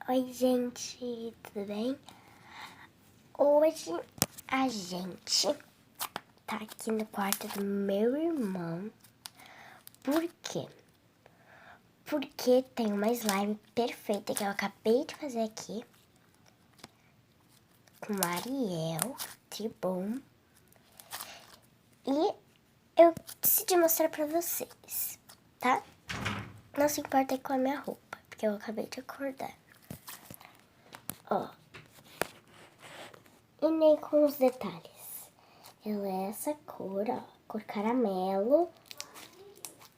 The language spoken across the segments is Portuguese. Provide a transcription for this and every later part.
Oi, gente, tudo bem? Hoje a gente tá aqui no quarto do meu irmão. Por quê? Porque tem uma slime perfeita que eu acabei de fazer aqui com Ariel, Tribom. E eu decidi mostrar pra vocês, tá? Não se importa com a minha roupa, porque eu acabei de acordar. Ó. E nem com os detalhes. Ela é essa cor, ó, cor caramelo.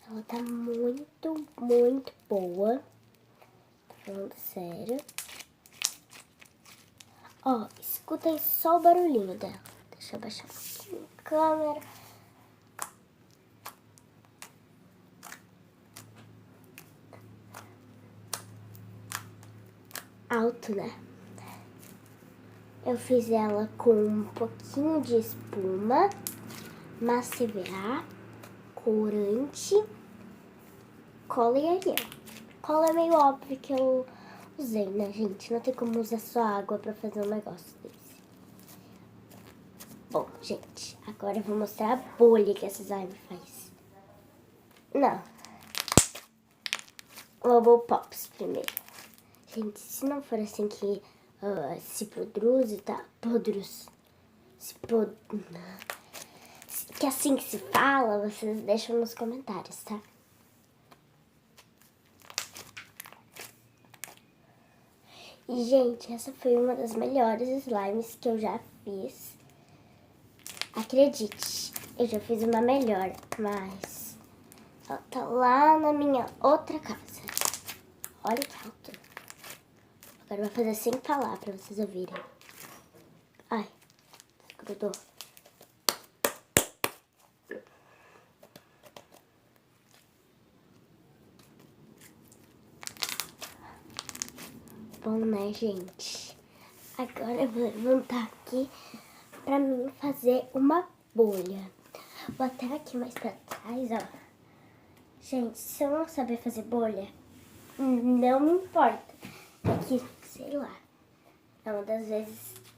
Ela tá muito, muito boa. Tô falando sério. Ó, escutem só o barulhinho dela. Deixa eu baixar um pouquinho a câmera. Alto, né? Eu fiz ela com um pouquinho de espuma, massa EVA, corante, cola e Ariel. Cola é meio óbvio que eu usei, né, gente? Não tem como usar só água pra fazer um negócio desse. Bom, gente, agora eu vou mostrar a bolha que essa slime faz. Não. Bubble Pops primeiro. Gente, se não for assim que se produz, tá? Que assim que se fala, vocês deixam nos comentários, tá? E, gente, essa foi uma das melhores slimes que eu já fiz. Acredite, eu já fiz uma melhor, mas ela tá lá na minha outra casa. Olha que alto. Agora eu vou fazer sem falar pra vocês ouvirem. Ai, grudou. Bom, né, gente? Agora eu vou levantar aqui pra mim fazer uma bolha. Vou até aqui mais pra trás, ó. Gente, se eu não saber fazer bolha, não me importa. É que, sei lá, é uma das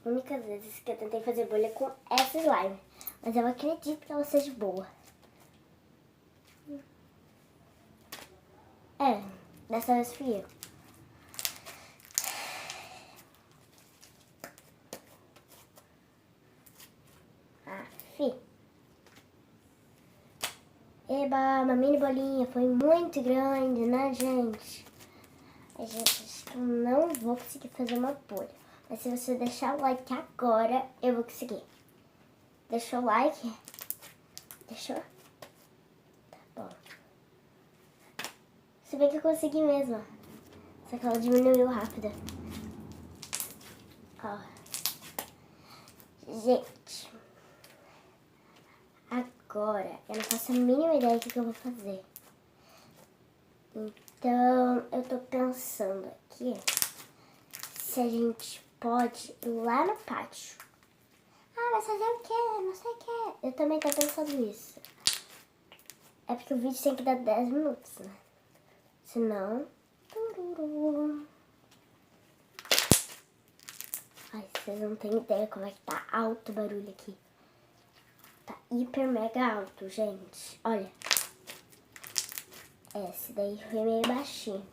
únicas vezes que eu tentei fazer bolha com essa slime. Mas eu acredito que ela seja boa. É, dessa vez fui eu. Eba, uma mini bolinha, foi muito grande, né, gente? A gente, acho que eu não vou conseguir fazer uma bolha. Mas se você deixar o like agora, eu vou conseguir. Deixou o like? Deixou? Tá bom. Se bem que eu consegui mesmo. Só que ela diminuiu rápido. Ó. Gente. Agora, eu não faço a mínima ideia do que eu vou fazer. Então, eu tô pensando aqui se a gente pode ir lá no pátio. Ah, mas fazer o quê? Não sei o quê. Eu também tô pensando nisso. É porque o vídeo tem que dar 10 minutos, né? Senão... Ai, vocês não têm ideia como é que tá alto o barulho aqui. Tá hiper mega alto, gente. Olha. Esse daí foi meio baixinho.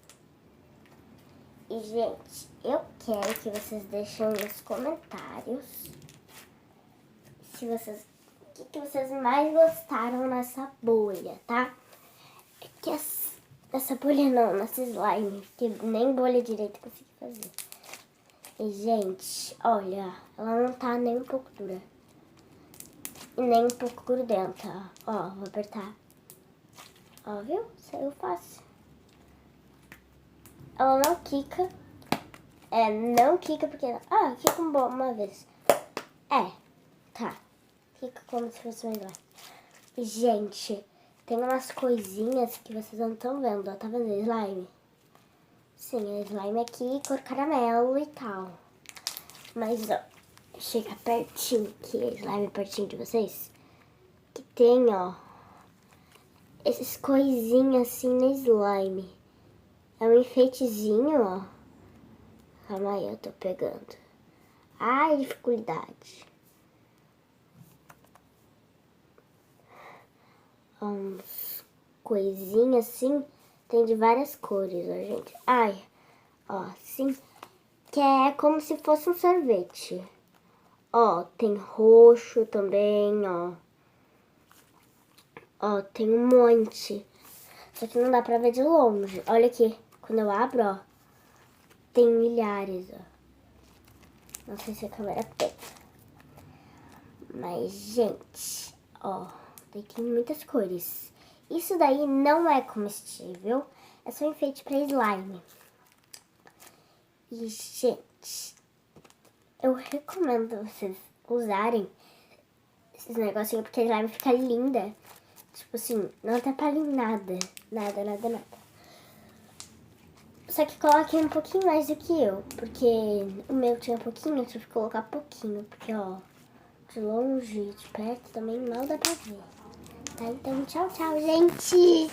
E, gente, eu quero que vocês deixem nos comentários se vocês, o que vocês mais gostaram nessa bolha, tá? É que essa bolha não, nessa slime, porque nem bolha direito eu consegui fazer. E, gente, olha, ela não tá nem um pouco dura. E nem um pouco grudenta, ó. Vou apertar. Ó, viu? Saiu fácil. Ela não quica. Não quica porque... Ah, quica uma vez. Tá. Quica como se fosse mais lá. E, gente, tem umas coisinhas que vocês não estão vendo, ó. Tá vendo a slime? Sim, a slime aqui, cor caramelo e tal. Mas, ó, chega pertinho aqui, a slime pertinho de vocês. Que tem, ó, esses coisinhas assim na slime. É um enfeitezinho, ó. Calma aí, eu tô pegando. Ai, dificuldade. Uns coisinhas assim, tem de várias cores, ó, gente. Ai, ó, assim, que é como se fosse um sorvete. Ó, tem roxo também, ó. Ó, tem um monte. Só que não dá pra ver de longe. Olha aqui, quando eu abro, ó, tem milhares, ó. Não sei se a câmera pega. Mas, gente, ó, daí tem muitas cores. Isso daí não é comestível, é só enfeite pra slime. E, gente, eu recomendo vocês usarem esses negocinhos, porque a slime fica linda. Tipo assim, não atrapalha em nada. Nada, nada, nada. Só que coloquei um pouquinho mais do que eu, porque o meu tinha pouquinho, eu tive que colocar pouquinho, porque, ó, de longe, de perto também mal dá pra ver. Tá? Então, tchau, tchau, gente!